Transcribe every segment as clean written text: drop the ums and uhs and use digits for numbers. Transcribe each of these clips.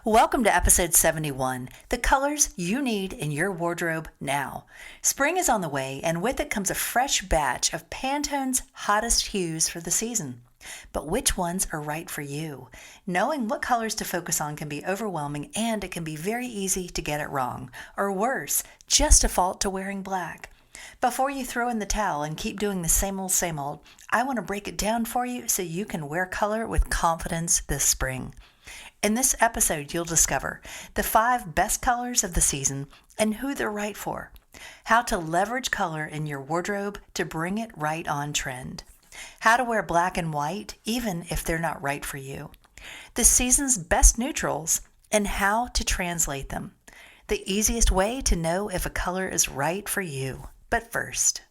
Welcome to episode 71, the colors you need in your wardrobe now. Spring is on the way, and with it comes a fresh batch of Pantone's hottest hues for the season. But which ones are right for you? Knowing what colors to focus on can be overwhelming, and it can be very easy to get it wrong, or worse, just default to wearing black. Before you throw in the towel and keep doing the same old, I want to break it down for you so you can wear color with confidence this spring. In this episode, you'll discover the 5 best colors of the season and who they're right for, how to leverage color in your wardrobe to bring it right on trend, how to wear black and white even if they're not right for you, the season's best neutrals, and how to translate them, the easiest way to know if a color is right for you. But first,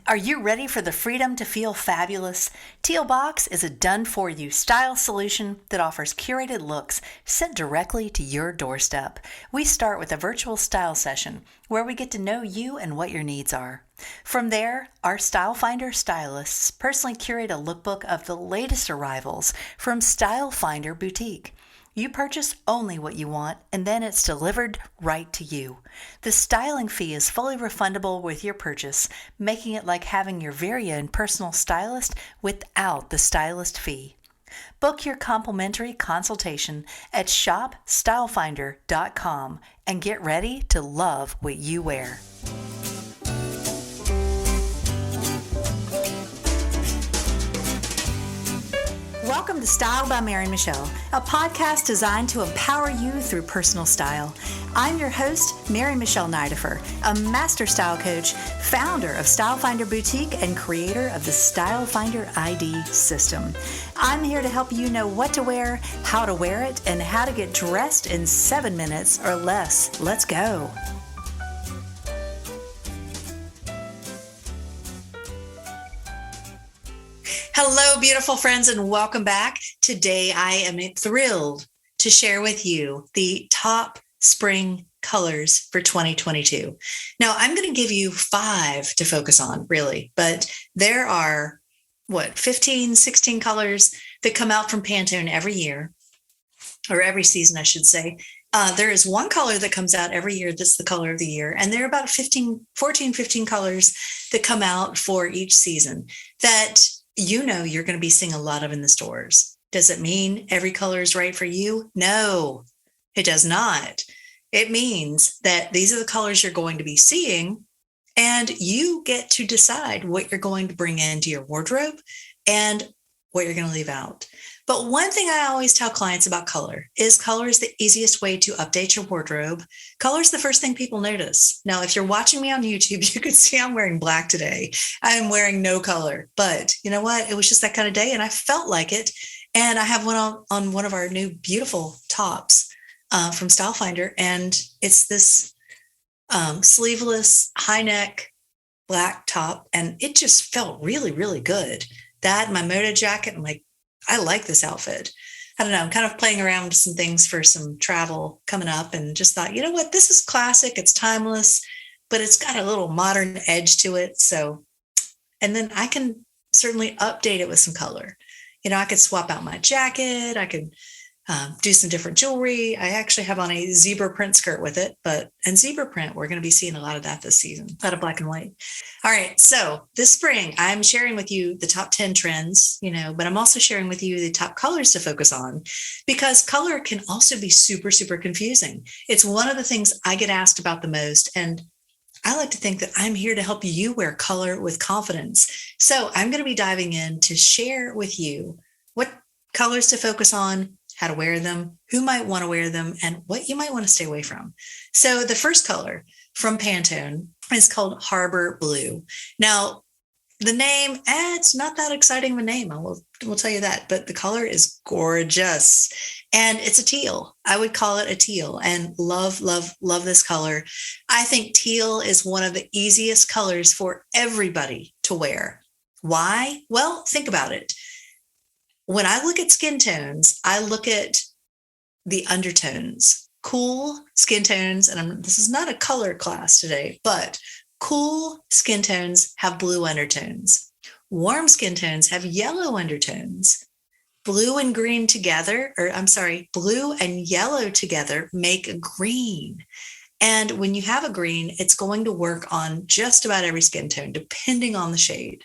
are you ready for the freedom to feel fabulous? Teal Box is a done-for-you style solution that offers curated looks sent directly to your doorstep. We start with a virtual style session where we get to know you and what your needs are. From there, our Style Finder stylists personally curate a lookbook of the latest arrivals from Style Finder Boutique. You purchase only what you want, and then it's delivered right to you. The styling fee is fully refundable with your purchase, making it like having your very own personal stylist without the stylist fee. Book your complimentary consultation at shopstylefinder.com and get ready to love what you wear. Welcome to Style by Mary Michelle, a podcast designed to empower you through personal style. I'm your host, Mary Michelle Nidifer, a master style coach, founder of Style Finder Boutique, and creator of the Style Finder ID system. I'm here to help you know what to wear, how to wear it, and how to get dressed in 7 minutes or less. Let's go. Hello, beautiful friends, and welcome back. Today, I am thrilled to share with you the top spring colors for 2022. Now, I'm going to give you 5 to focus on, really, but there are, 15, 16 colors that come out from Pantone every year, or every season, I should say. There is one color that comes out every year that's the color of the year, and there are about 15 colors that come out for each season that you're going to be seeing a lot of in the stores. Does it mean every color is right for you? No, it does not. It means that these are the colors you're going to be seeing, and you get to decide what you're going to bring into your wardrobe and what you're going to leave out. But one thing I always tell clients about color is the easiest way to update your wardrobe. Color is the first thing people notice. Now, if you're watching me on YouTube, you can see I'm wearing black today. I'm wearing no color, but you know what? It was just that kind of day and I felt like it. And I have one on one of our new beautiful tops from Style Finder. And it's this sleeveless high neck black top. And it just felt really, really good. That, my moto jacket, I'm like, I like this outfit. I don't know. I'm kind of playing around with some things for some travel coming up and just thought, you know what? This is classic. It's timeless, but it's got a little modern edge to it. So, and then I can certainly update it with some color. I could swap out my jacket. I could do some different jewelry. I actually have on a zebra print skirt with it, and zebra print, we're going to be seeing a lot of that this season, a lot of black and white. All right. So this spring, I'm sharing with you the top 10 trends, but I'm also sharing with you the top colors to focus on because color can also be super, super confusing. It's one of the things I get asked about the most. And I like to think that I'm here to help you wear color with confidence. So I'm going to be diving in to share with you what colors to focus on, how to wear them, who might want to wear them, and what you might want to stay away from. So the first color from Pantone is called Harbor Blue. Now, the name, it's not that exciting of a name, we'll tell you that, but the color is gorgeous. And it's a teal. I would call it a teal, and love, love, love this color. I think teal is one of the easiest colors for everybody to wear. Why? Well, think about it. When I look at skin tones, I look at the undertones, cool skin tones. And this is not a color class today, but cool skin tones have blue undertones. Warm skin tones have yellow undertones. Blue and green together, or I'm sorry, blue and yellow together make a green. And when you have a green, it's going to work on just about every skin tone, depending on the shade.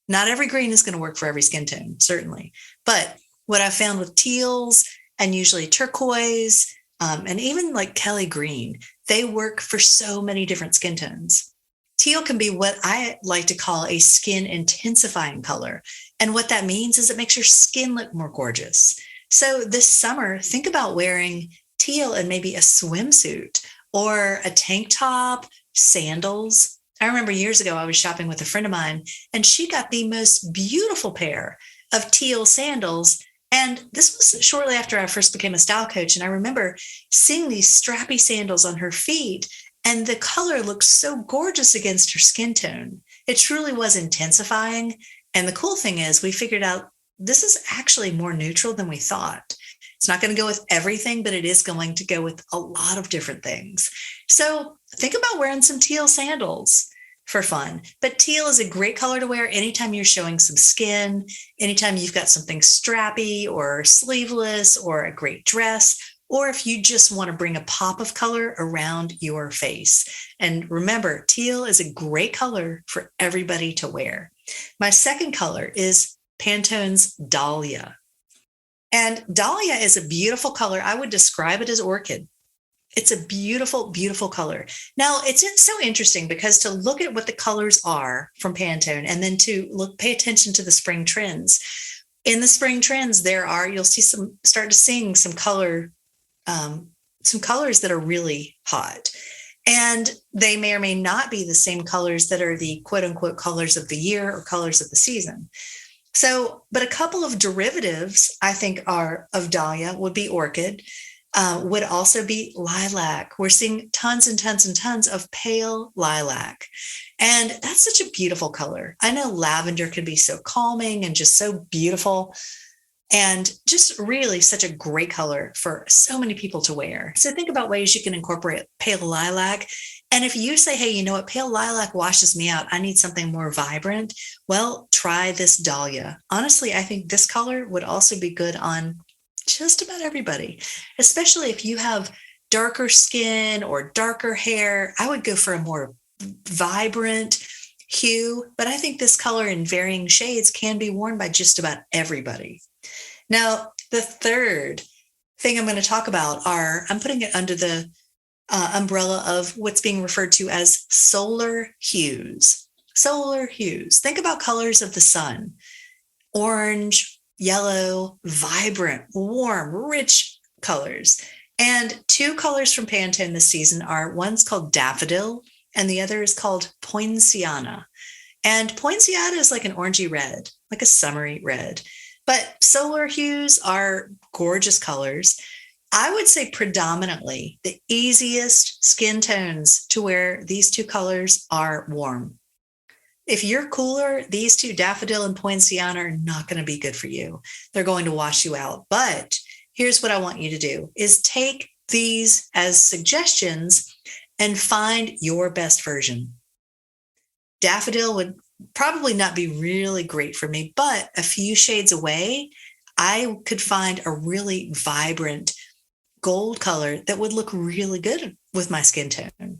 Not every green is going to work for every skin tone, certainly. But what I found with teals and usually turquoise, and even like Kelly green, they work for so many different skin tones. Teal can be what I like to call a skin intensifying color. And what that means is it makes your skin look more gorgeous. So this summer, think about wearing teal in maybe a swimsuit or a tank top, sandals. I remember years ago, I was shopping with a friend of mine, and she got the most beautiful pair of teal sandals. And this was shortly after I first became a style coach. And I remember seeing these strappy sandals on her feet, and the color looked so gorgeous against her skin tone. It truly was intensifying. And the cool thing is, we figured out this is actually more neutral than we thought. It's not going to go with everything, but it is going to go with a lot of different things. So think about wearing some teal sandals for fun. But teal is a great color to wear anytime you're showing some skin, anytime you've got something strappy or sleeveless or a great dress, or if you just want to bring a pop of color around your face. And remember, teal is a great color for everybody to wear. My second color is Pantone's Dahlia. And Dahlia is a beautiful color. I would describe it as orchid. It's a beautiful, beautiful color. Now, it's so interesting because to look at what the colors are from Pantone and then to pay attention to the spring trends. In the spring trends, you'll see start to seeing some colors that are really hot. And they may or may not be the same colors that are the quote unquote colors of the year or colors of the season. So, but a couple of derivatives I think of Dahlia would be orchid, would also be lilac. We're seeing tons and tons and tons of pale lilac. And that's such a beautiful color. I know lavender can be so calming and just so beautiful and just really such a great color for so many people to wear. So think about ways you can incorporate pale lilac. And if you say, hey, you know what, pale lilac washes me out, I need something more vibrant, well, try this Dahlia. Honestly, I think this color would also be good on just about everybody, especially if you have darker skin or darker hair. I would go for a more vibrant hue, but I think this color in varying shades can be worn by just about everybody. Now, the third thing I'm going to talk about I'm putting it under the umbrella of what's being referred to as solar hues. Solar hues. Think about colors of the sun: orange, yellow, vibrant, warm, rich colors. And two colors from Pantone this season one's called Daffodil and the other is called Poinciana. And Poinciana is like an orangey red, like a summery red. But solar hues are gorgeous colors. I would say predominantly the easiest skin tones to wear these two colors are warm. If you're cooler, these two, Daffodil and Poinciana, are not going to be good for you. They're going to wash you out. But here's what I want you to do is take these as suggestions and find your best version. Daffodil would probably not be really great for me, but a few shades away, I could find a really vibrant gold color that would look really good with my skin tone.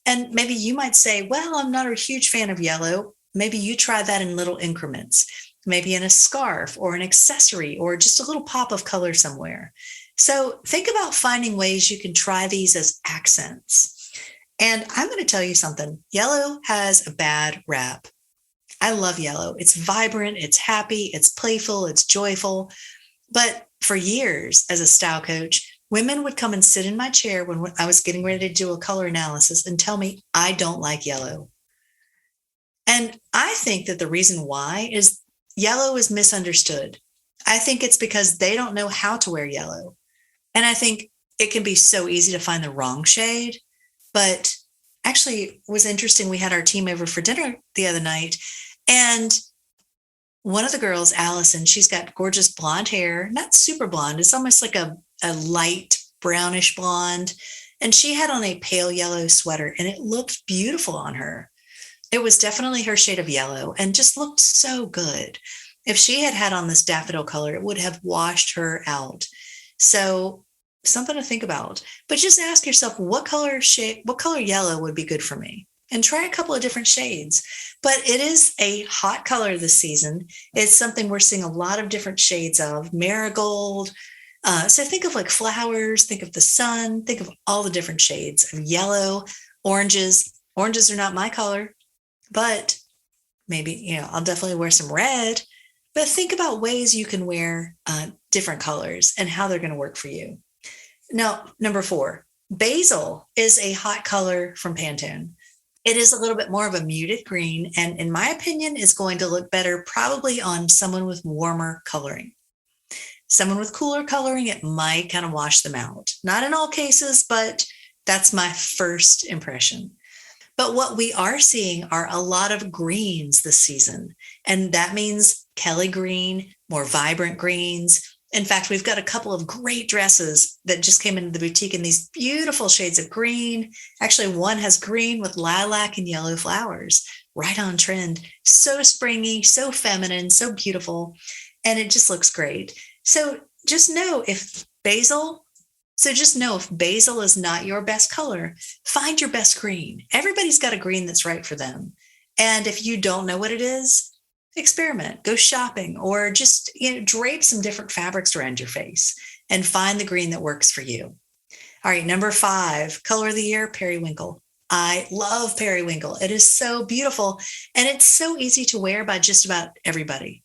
And maybe you might say, well, I'm not a huge fan of yellow. Maybe you try that in little increments, maybe in a scarf or an accessory or just a little pop of color somewhere. So think about finding ways you can try these as accents. And I'm going to tell you something. Yellow has a bad rap. I love yellow. It's vibrant, it's happy, it's playful, it's joyful. But for years as a style coach, women would come and sit in my chair when I was getting ready to do a color analysis and tell me I don't like yellow. And I think that the reason why is yellow is misunderstood. I think it's because they don't know how to wear yellow. And I think it can be so easy to find the wrong shade. But actually, it was interesting. We had our team over for dinner the other night. And one of the girls, Allison, she's got gorgeous blonde hair, not super blonde. It's almost like a light brownish blonde. And she had on a pale yellow sweater and it looked beautiful on her. It was definitely her shade of yellow and just looked so good. If she had had on this daffodil color, it would have washed her out. So something to think about. But just ask yourself, what color yellow would be good for me? And try a couple of different shades. But it is a hot color this season. It's something we're seeing a lot of different shades of. Marigold. So think of like flowers, think of the sun, think of all the different shades of yellow, oranges. Oranges are not my color, but maybe, I'll definitely wear some red. But think about ways you can wear different colors and how they're going to work for you. Now, number 4, basil is a hot color from Pantone. It is a little bit more of a muted green, and in my opinion, is going to look better probably on someone with warmer coloring. Someone with cooler coloring, it might kind of wash them out. Not in all cases, but that's my first impression. But what we are seeing are a lot of greens this season, and that means Kelly green, more vibrant greens. In fact, we've got a couple of great dresses that just came into the boutique in these beautiful shades of green. Actually, one has green with lilac and yellow flowers, right on trend. So springy, so feminine, so beautiful, and it just looks great. So just know if basil is not your best color, find your best green. Everybody's got a green that's right for them. And if you don't know what it is, experiment, go shopping, or just drape some different fabrics around your face and find the green that works for you. All right, number 5, color of the year, periwinkle. I love periwinkle. It is so beautiful, and it's so easy to wear by just about everybody.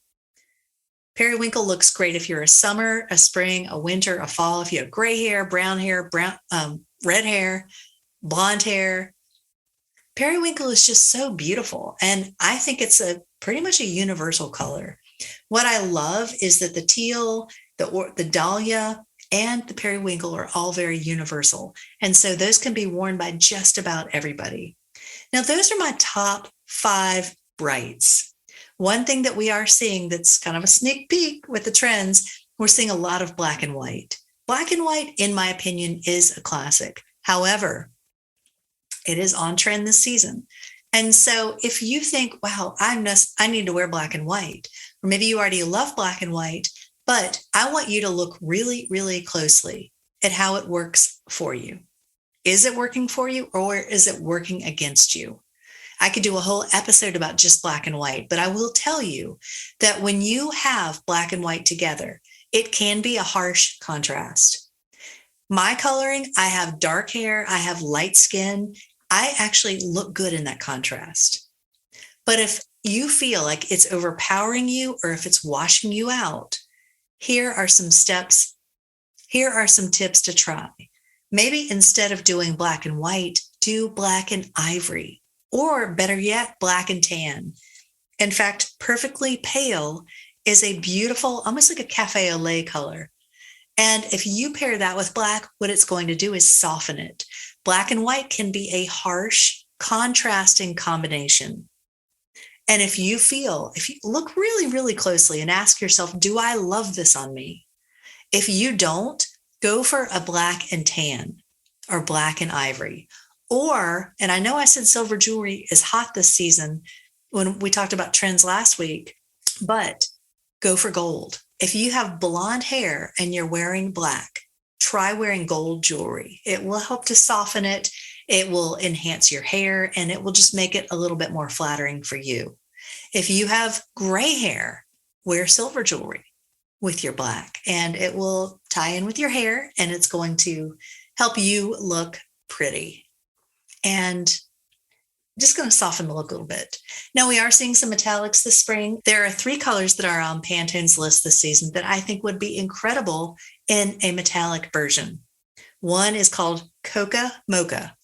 Periwinkle looks great if you're a summer, a spring, a winter, a fall. If you have gray hair, brown hair, red hair, blonde hair. Periwinkle is just so beautiful, and I think it's pretty much a universal color. What I love is that the teal, the dahlia, and the periwinkle are all very universal, and so those can be worn by just about everybody. Now, those are my top 5 brights. One thing that we are seeing that's kind of a sneak peek with the trends, we're seeing a lot of black and white. Black and white, in my opinion, is a classic. However, it is on trend this season. And so if you think, wow, I need to wear black and white, or maybe you already love black and white, but I want you to look really, really closely at how it works for you. Is it working for you, or is it working against you? I could do a whole episode about just black and white, but I will tell you that when you have black and white together, it can be a harsh contrast. My coloring, I have dark hair, I have light skin. I actually look good in that contrast. But if you feel like it's overpowering you, or if it's washing you out, here are some steps. Here are some tips to try. Maybe instead of doing black and white, do black and ivory. Or better yet, black and tan. In fact, perfectly pale is a beautiful, almost like a cafe au lait color. And if you pair that with black, what it's going to do is soften it. Black and white can be a harsh, contrasting combination. And if you look really, really closely and ask yourself, do I love this on me? If you don't, go for a black and tan or black and ivory. Or, and I know I said silver jewelry is hot this season when we talked about trends last week, but go for gold. If you have blonde hair and you're wearing black, try wearing gold jewelry. It will help to soften it. It will enhance your hair, and it will just make it a little bit more flattering for you. If you have gray hair, wear silver jewelry with your black, and it will tie in with your hair, and it's going to help you look pretty. And just going to soften the look a little bit. Now, we are seeing some metallics this spring. There are 3 colors that are on Pantone's list this season that I think would be incredible in a metallic version. One is called Coca Mocha.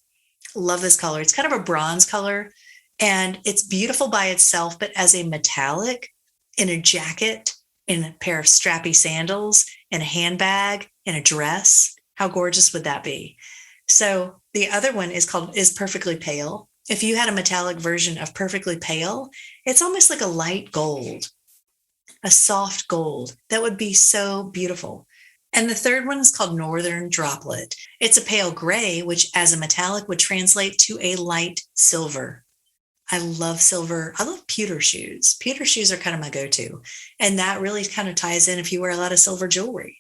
Love this color. It's kind of a bronze color, and it's beautiful by itself, but as a metallic, in a jacket, in a pair of strappy sandals, in a handbag, in a dress, how gorgeous would that be? So the other one is Perfectly Pale. If you had a metallic version of Perfectly Pale, it's almost like a light gold, a soft gold. That would be so beautiful. And the third one is called Northern Droplet. It's a pale gray, which as a metallic would translate to a light silver. I love silver. I love pewter shoes. Pewter shoes are kind of my go-to. And that really kind of ties in if you wear a lot of silver jewelry.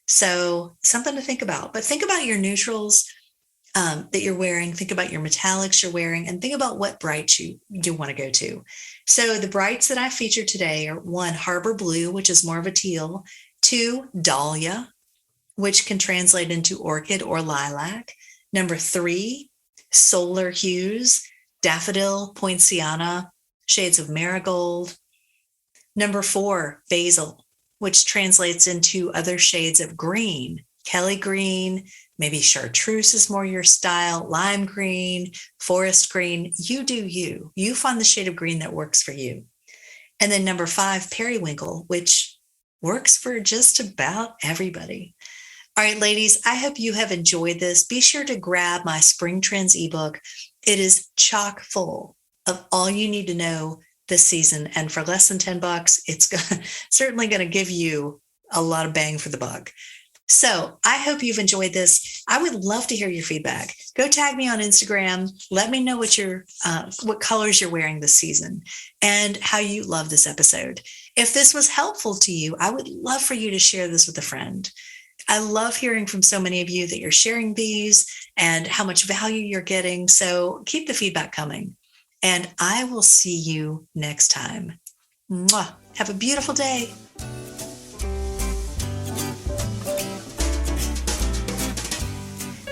So something to think about. But think about your neutrals that you're wearing. Think about your metallics you're wearing, and think about what brights you want to go to. So the brights that I featured today are 1, Harbor Blue, which is more of a teal. 2, Dahlia, which can translate into orchid or lilac. Number 3, Solar Hues, Daffodil, Poinciana, shades of marigold. Number 4, Basil, which translates into other shades of green. Kelly green, maybe chartreuse is more your style, lime green, forest green. You do you. You find the shade of green that works for you. And then number 5, periwinkle, which works for just about everybody. All right, ladies, I hope you have enjoyed this. Be sure to grab my Spring Trends ebook. It is chock full of all you need to know this season. And for less than $10, it's certainly going to give you a lot of bang for the buck. So I hope you've enjoyed this. I would love to hear your feedback. Go tag me on Instagram. Let me know what colors you're wearing this season and how you love this episode. If this was helpful to you, I would love for you to share this with a friend. I love hearing from so many of you that you're sharing these and how much value you're getting. So keep the feedback coming. And I will see you next time. Mwah. Have a beautiful day.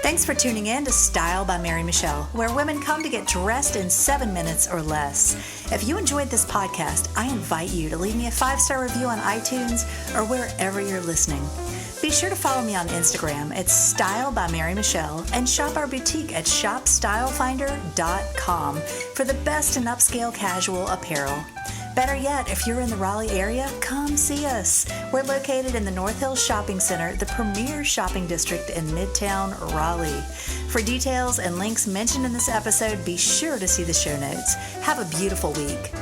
Thanks for tuning in to Style by Mary Michelle, where women come to get dressed in 7 minutes or less. If you enjoyed this podcast, I invite you to leave me a 5-star review on iTunes or wherever you're listening. Be sure to follow me on Instagram at Style by Mary Michelle and shop our boutique at shopstylefinder.com for the best in upscale casual apparel. Better yet, if you're in the Raleigh area, come see us. We're located in the North Hills Shopping Center, the premier shopping district in Midtown Raleigh. For details and links mentioned in this episode, be sure to see the show notes. Have a beautiful week.